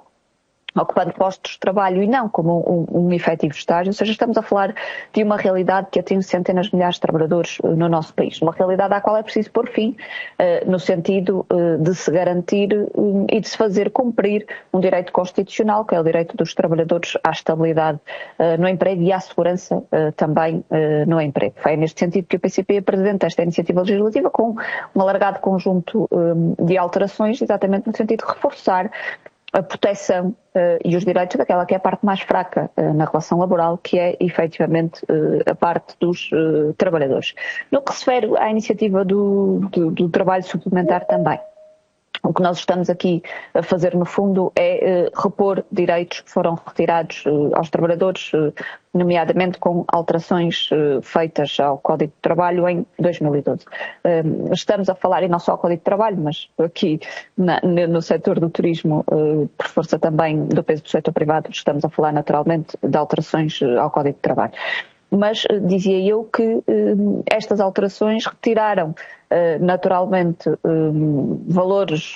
ocupando postos de trabalho e não como um efetivo estágio, ou seja, estamos a falar de uma realidade que atinge centenas de milhares de trabalhadores no nosso país, uma realidade à qual é preciso pôr fim, no sentido de se garantir e de se fazer cumprir um direito constitucional, que é o direito dos trabalhadores à estabilidade no emprego e à segurança também no emprego. Foi neste sentido que o PCP apresenta esta iniciativa legislativa com um alargado conjunto de alterações, exatamente no sentido de reforçar a proteção e os direitos daquela que é a parte mais fraca na relação laboral, que é efetivamente a parte dos trabalhadores. No que se refere à iniciativa do trabalho suplementar também, o que nós estamos aqui a fazer, no fundo, é repor direitos que foram retirados aos trabalhadores, nomeadamente com alterações feitas ao Código de Trabalho em 2012. Estamos a falar, e não só ao Código de Trabalho, mas aqui no setor do turismo, por força também do peso do setor privado, estamos a falar naturalmente de alterações ao Código de Trabalho. Mas dizia eu que estas alterações retiraram naturalmente valores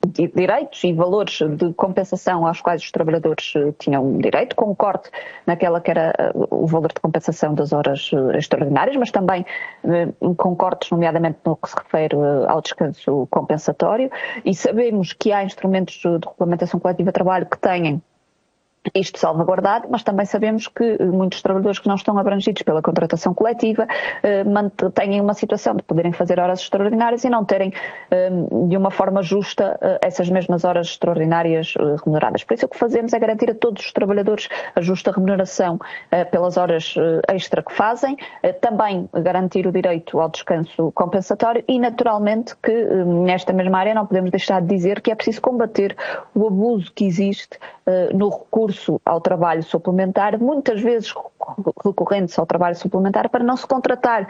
de direitos e valores de compensação aos quais os trabalhadores tinham direito, com um corte naquela que era o valor de compensação das horas extraordinárias, mas também com cortes, nomeadamente no que se refere ao descanso compensatório, e sabemos que há instrumentos de regulamentação coletiva de trabalho que têm isto salvaguardado, mas também sabemos que muitos trabalhadores que não estão abrangidos pela contratação coletiva têm uma situação de poderem fazer horas extraordinárias e não terem, de uma forma justa, essas mesmas horas extraordinárias remuneradas. Por isso o que fazemos é garantir a todos os trabalhadores a justa remuneração pelas horas extra que fazem, também garantir o direito ao descanso compensatório e, naturalmente, que nesta mesma área não podemos deixar de dizer que é preciso combater o abuso que existe no recurso ao trabalho suplementar, muitas vezes recorrentes ao trabalho suplementar, para não se contratar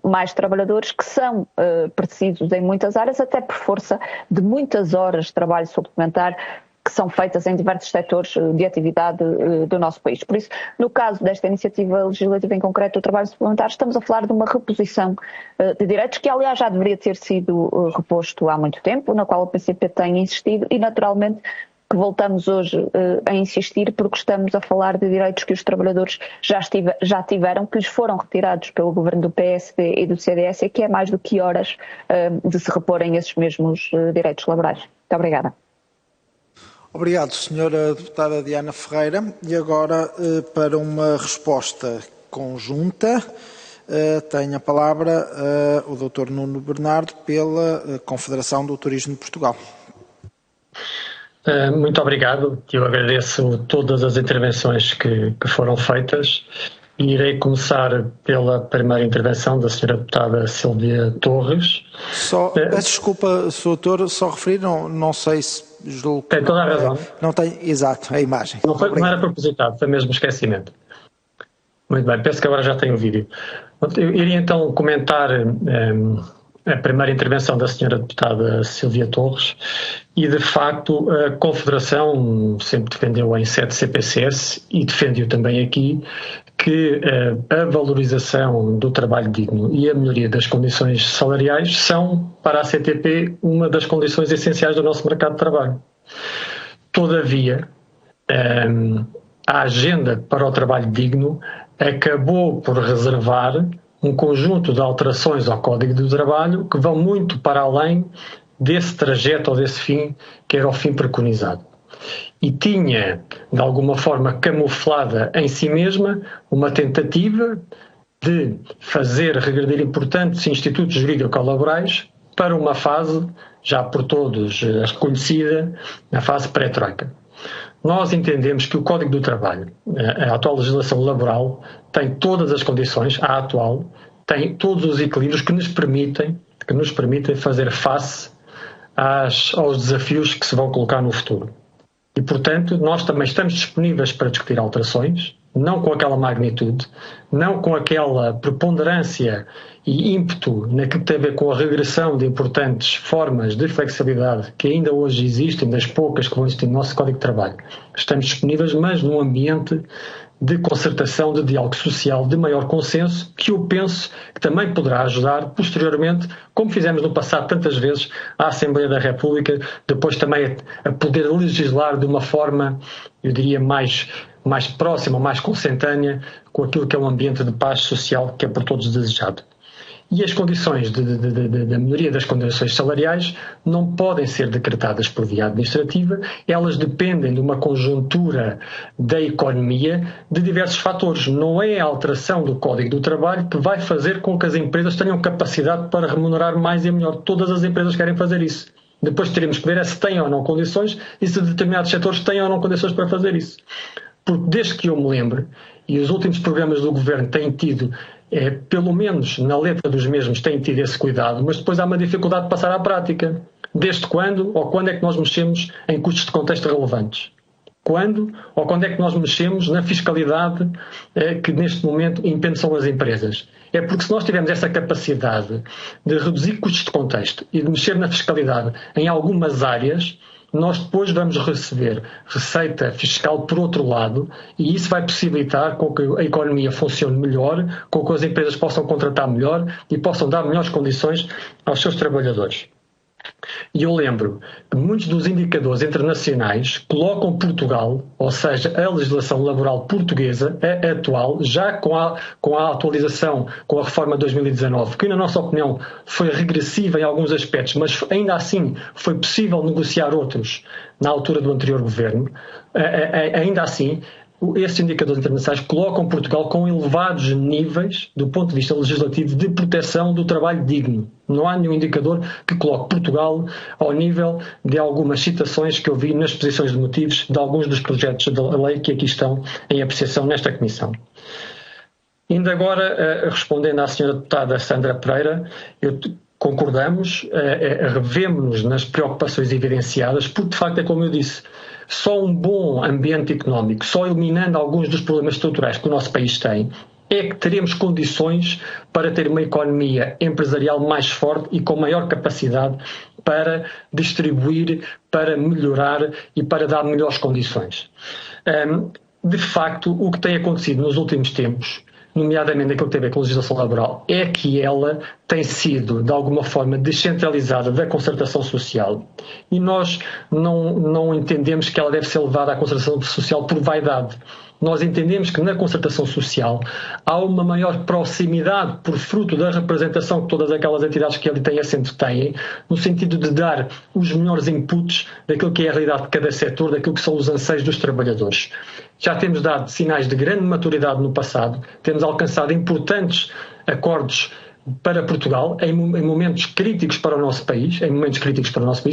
mais trabalhadores que são precisos em muitas áreas, até por força de muitas horas de trabalho suplementar que são feitas em diversos setores de atividade do nosso país. Por isso, no caso desta iniciativa legislativa em concreto do trabalho suplementar, estamos a falar de uma reposição de direitos que, aliás, já deveria ter sido reposto há muito tempo, na qual o PCP tem insistido e, naturalmente, que voltamos hoje a insistir porque estamos a falar de direitos que os trabalhadores já tiveram, que lhes foram retirados pelo governo do PSD e do CDS e que é mais do que horas de se reporem esses mesmos direitos laborais. Muito obrigada. Obrigado, Sra. Deputada Diana Ferreira. E agora, para uma resposta conjunta, tem a palavra o Dr. Nuno Bernardo pela Confederação do Turismo de Portugal. Muito obrigado. Eu agradeço todas as intervenções que foram feitas e irei começar pela primeira intervenção da Sra. Deputada Silvia Torres. Peço desculpa, Sr. Doutor, só referir, não sei se julgo... Tem toda a razão. Não tem, exato, a imagem. Não era propositado, foi mesmo esquecimento. Muito bem, penso que agora já tenho o vídeo. Eu iria então comentar a primeira intervenção da Sra. Deputada Silvia Torres e, de facto, a Confederação sempre defendeu em sede CPCS e defendeu também aqui que a valorização do trabalho digno e a melhoria das condições salariais são, para a CTP, uma das condições essenciais do nosso mercado de trabalho. Todavia, a agenda para o trabalho digno acabou por reservar um conjunto de alterações ao Código do Trabalho que vão muito para além desse trajeto ou desse fim que era o fim preconizado. E tinha, de alguma forma camuflada em si mesma, uma tentativa de fazer regredir importantes institutos jurídico-laborais para uma fase, já por todos reconhecida, a fase pré-troika. Nós entendemos que o Código do Trabalho, a atual legislação laboral, tem todas as condições, a atual, tem todos os equilíbrios que nos permitem fazer face aos desafios que se vão colocar no futuro. E, portanto, nós também estamos disponíveis para discutir alterações, não com aquela magnitude, não com aquela preponderância e ímpeto naquilo que tem a ver com a regressão de importantes formas de flexibilidade que ainda hoje existem, das poucas que vão existir no nosso Código de Trabalho. Estamos disponíveis, mas num ambiente de concertação, de diálogo social, de maior consenso, que eu penso que também poderá ajudar posteriormente, como fizemos no passado tantas vezes, à Assembleia da República, depois também a poder legislar de uma forma, eu diria, mais próxima, mais consentânea com aquilo que é um ambiente de paz social que é por todos desejado. E as condições da melhoria das condições salariais não podem ser decretadas por via administrativa, elas dependem de uma conjuntura da economia de diversos fatores. Não é a alteração do Código do Trabalho que vai fazer com que as empresas tenham capacidade para remunerar mais e melhor. Todas as empresas querem fazer isso. Depois teremos que ver se têm ou não condições e se determinados setores têm ou não condições para fazer isso. Porque desde que eu me lembro, e os últimos programas do Governo têm tido, pelo menos na letra dos mesmos, têm tido esse cuidado, mas depois há uma dificuldade de passar à prática. Desde quando ou quando é que nós mexemos em custos de contexto relevantes? Quando ou quando é que nós mexemos na fiscalidade que neste momento impensam as empresas? É porque se nós tivermos essa capacidade de reduzir custos de contexto e de mexer na fiscalidade em algumas áreas, nós depois vamos receber receita fiscal por outro lado e isso vai possibilitar com que a economia funcione melhor, com que as empresas possam contratar melhor e possam dar melhores condições aos seus trabalhadores. E eu lembro que muitos dos indicadores internacionais colocam Portugal, ou seja, a legislação laboral portuguesa, a atual, já com a atualização, com a reforma de 2019, que na nossa opinião foi regressiva em alguns aspectos, mas ainda assim foi possível negociar outros na altura do anterior governo, ainda assim esses indicadores internacionais colocam Portugal com elevados níveis, do ponto de vista legislativo, de proteção do trabalho digno. Não há nenhum indicador que coloque Portugal ao nível de algumas citações que eu vi nas exposições de motivos de alguns dos projetos da lei que aqui estão em apreciação nesta Comissão. Ainda agora, respondendo à Sra. Deputada Sandra Pereira, concordamos, revemos-nos nas preocupações evidenciadas, porque de facto é como eu disse, só um bom ambiente económico, só eliminando alguns dos problemas estruturais que o nosso país tem, é que teremos condições para ter uma economia empresarial mais forte e com maior capacidade para distribuir, para melhorar e para dar melhores condições. De facto, o que tem acontecido nos últimos tempos, nomeadamente aquilo que tem a ver com a legislação laboral, é que ela tem sido, de alguma forma, descentralizada da concertação social e nós não entendemos que ela deve ser levada à concertação social por vaidade. nós entendemos que na concertação social há uma maior proximidade por fruto da representação que todas aquelas entidades que ali têm assento têm, no sentido de dar os melhores inputs daquilo que é a realidade de cada setor, daquilo que são os anseios dos trabalhadores. Já temos dado sinais de grande maturidade no passado, temos alcançado importantes acordos para Portugal, em momentos críticos para o nosso país,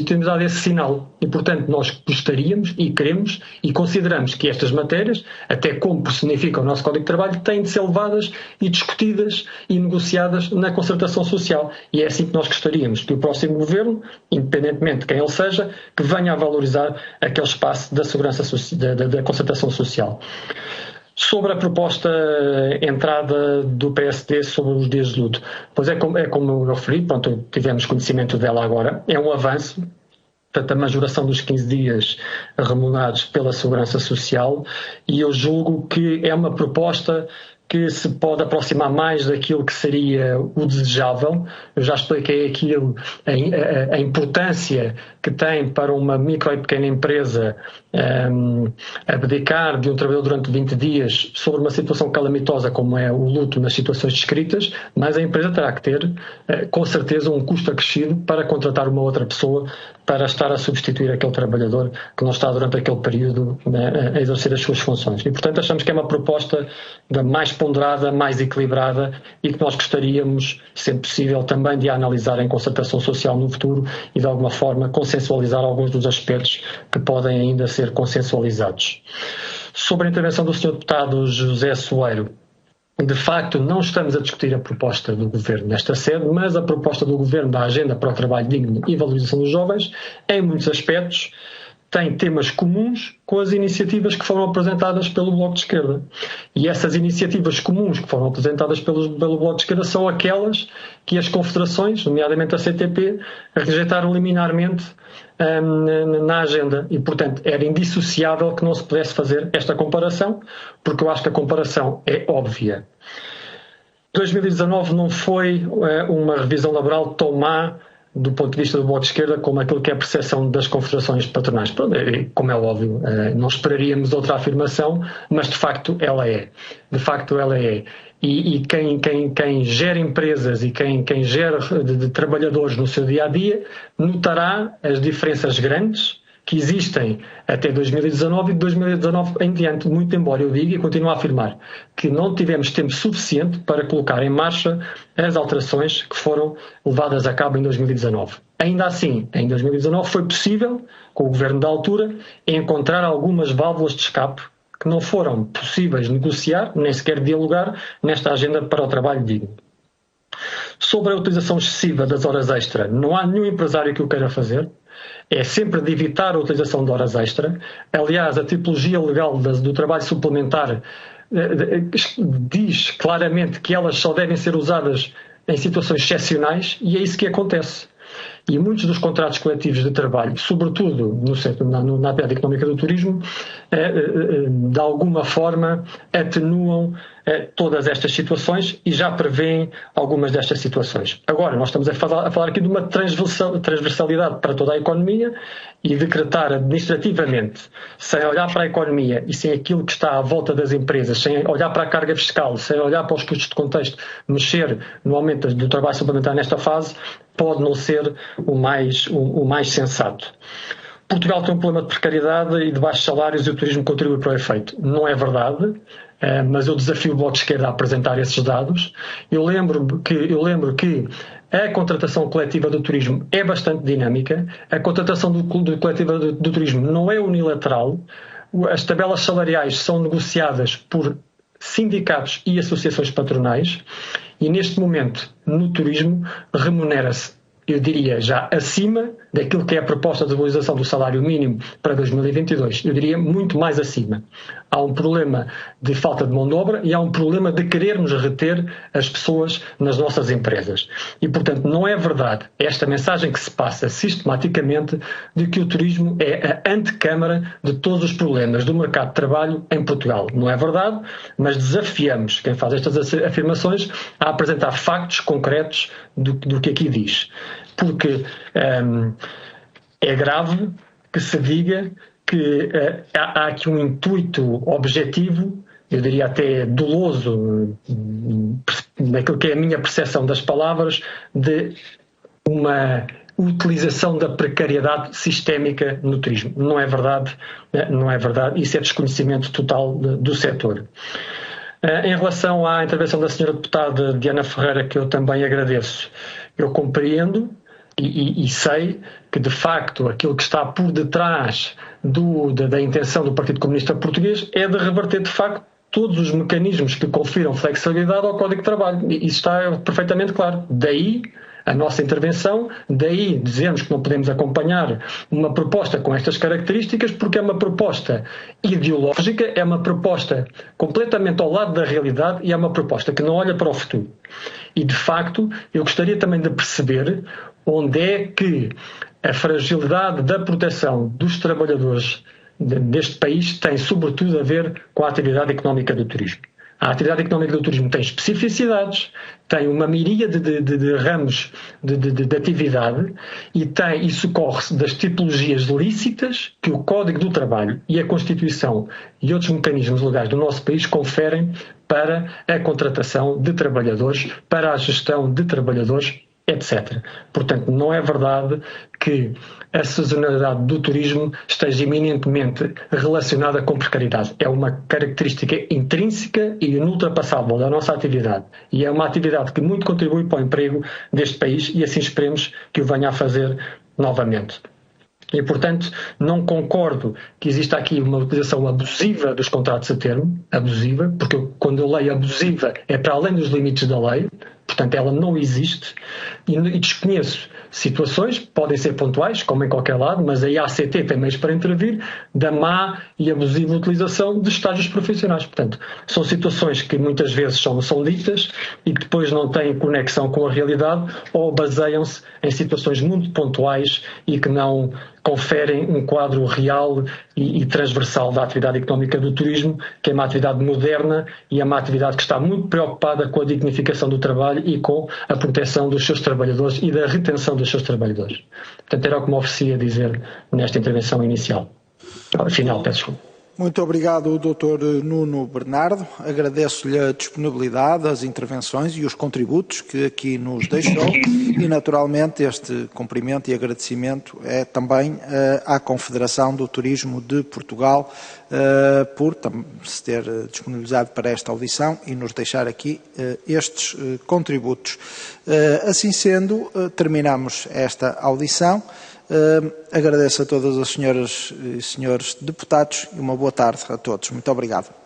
temos dado esse sinal. E, portanto, nós gostaríamos e queremos e consideramos que estas matérias, até como personifica o nosso Código de Trabalho, têm de ser levadas e discutidas e negociadas na concertação social. E é assim que nós gostaríamos que o próximo governo, independentemente de quem ele seja, que venha a valorizar aquele espaço da segurança da concertação social. Sobre a proposta entrada do PSD sobre os dias de luto, pois é como eu referi, pronto, tivemos conhecimento dela agora, é um avanço, portanto a majoração dos 15 dias remunerados pela Segurança Social, e eu julgo que é uma proposta que se pode aproximar mais daquilo que seria o desejável. Eu já expliquei aquilo, a importância que tem para uma micro e pequena empresa abdicar de um trabalhador durante 20 dias sobre uma situação calamitosa como é o luto nas situações descritas, mas a empresa terá que ter, com certeza, um custo acrescido para contratar uma outra pessoa para estar a substituir aquele trabalhador que não está durante aquele período a exercer as suas funções. E, portanto, achamos que é uma proposta mais ponderada, mais equilibrada e que nós gostaríamos, sendo possível, também de analisar em concertação social no futuro e, de alguma forma, consensualizar alguns dos aspectos que podem ainda ser consensualizados. Sobre a intervenção do Sr. Deputado José Soeiro, de facto, não estamos a discutir a proposta do Governo nesta sede, mas a proposta do Governo da Agenda para o Trabalho Digno e Valorização dos Jovens, em muitos aspectos, tem temas comuns com as iniciativas que foram apresentadas pelo Bloco de Esquerda. E essas iniciativas comuns que foram apresentadas pelo Bloco de Esquerda são aquelas que as confederações, nomeadamente a CTP, rejeitaram liminarmente na agenda. E, portanto, era indissociável que não se pudesse fazer esta comparação, porque eu acho que a comparação é óbvia. 2019 não foi uma revisão laboral tão má do ponto de vista do Bloco de Esquerda como aquilo que é a percepção das confederações patronais. Pronto, como é óbvio, não esperaríamos outra afirmação, mas de facto ela é. De facto ela é. E quem gera empresas e quem gera de trabalhadores no seu dia-a-dia notará as diferenças grandes que existem até 2019 e de 2019 em diante, muito embora eu diga e continuo a afirmar que não tivemos tempo suficiente para colocar em marcha as alterações que foram levadas a cabo em 2019. Ainda assim, em 2019 foi possível, com o governo da altura, encontrar algumas válvulas de escape que não foram possíveis negociar, nem sequer dialogar, nesta agenda para o trabalho digno. Sobre a utilização excessiva das horas extra, não há nenhum empresário que o queira fazer. É sempre de evitar a utilização de horas extra. Aliás, a tipologia legal do trabalho suplementar diz claramente que elas só devem ser usadas em situações excepcionais e é isso que acontece. E muitos dos contratos coletivos de trabalho, sobretudo na atividade económica do turismo, de alguma forma atenuam todas estas situações e já prevêem algumas destas situações. Agora, nós estamos a falar aqui de uma transversalidade para toda a economia e decretar administrativamente, sem olhar para a economia e sem aquilo que está à volta das empresas, sem olhar para a carga fiscal, sem olhar para os custos de contexto, mexer no aumento do trabalho suplementar nesta fase, pode não ser o mais sensato. Portugal tem um problema de precariedade e de baixos salários e o turismo contribui para o efeito. Não é verdade, mas eu desafio o Bloco de Esquerda a apresentar esses dados. Eu lembro que a contratação coletiva do turismo é bastante dinâmica, a contratação coletiva do turismo não é unilateral, as tabelas salariais são negociadas por sindicatos e associações patronais e neste momento no turismo remunera-se, eu diria, já acima daquilo que é a proposta de valorização do salário mínimo para 2022. Eu diria muito mais acima. Há um problema de falta de mão de obra e há um problema de querermos reter as pessoas nas nossas empresas. E, portanto, não é verdade esta mensagem que se passa sistematicamente de que o turismo é a antecâmara de todos os problemas do mercado de trabalho em Portugal. Não é verdade, mas desafiamos quem faz estas afirmações a apresentar factos concretos do que aqui diz. Porque é grave que se diga que há aqui um intuito objetivo, eu diria até doloso, naquilo que é a minha percepção das palavras, de uma utilização da precariedade sistémica no turismo. Não é verdade, isso é desconhecimento total do setor. Em relação à intervenção da senhora deputada Diana Ferreira, que eu também agradeço, eu compreendo e sei que, de facto, aquilo que está por detrás da intenção do Partido Comunista Português é de reverter, de facto, todos os mecanismos que confiram flexibilidade ao Código de Trabalho. Isso está perfeitamente claro. Daí a nossa intervenção, daí dizemos que não podemos acompanhar uma proposta com estas características, porque é uma proposta ideológica, é uma proposta completamente ao lado da realidade e é uma proposta que não olha para o futuro. E, de facto, eu gostaria também de perceber onde é que a fragilidade da proteção dos trabalhadores deste país tem, sobretudo, a ver com a atividade económica do turismo. A atividade económica do turismo tem especificidades, tem uma miríade de ramos de atividade e socorre-se das tipologias lícitas que o Código do Trabalho e a Constituição e outros mecanismos legais do nosso país conferem para a contratação de trabalhadores, para a gestão de trabalhadores, etc. Portanto, não é verdade que a sazonalidade do turismo esteja eminentemente relacionada com precariedade. É uma característica intrínseca e inultrapassável da nossa atividade. E é uma atividade que muito contribui para o emprego deste país e assim esperemos que o venha a fazer novamente. E, portanto, não concordo que exista aqui uma utilização abusiva dos contratos a termo, abusiva, porque quando eu leio abusiva é para além dos limites da lei, portanto ela não existe, e desconheço situações, podem ser pontuais, como em qualquer lado, mas a IACT tem meios para intervir, da má e abusiva utilização de estágios profissionais. Portanto, são situações que muitas vezes são ditas e que depois não têm conexão com a realidade ou baseiam-se em situações muito pontuais e que não conferem um quadro real e transversal da atividade económica do turismo, que é uma atividade moderna e é uma atividade que está muito preocupada com a dignificação do trabalho e com a proteção dos seus trabalhadores e da retenção dos seus trabalhadores. Portanto, era o que me oferecia dizer nesta intervenção inicial. Final, peço desculpa. Muito obrigado, Dr. Nuno Bernardo. Agradeço-lhe a disponibilidade, as intervenções e os contributos que aqui nos deixou e, naturalmente, este cumprimento e agradecimento é também à Confederação do Turismo de Portugal por se ter disponibilizado para esta audição e nos deixar aqui estes contributos. Assim sendo, terminamos esta audição. Agradeço a todas as senhoras e senhores deputados e uma boa tarde a todos. Muito obrigado.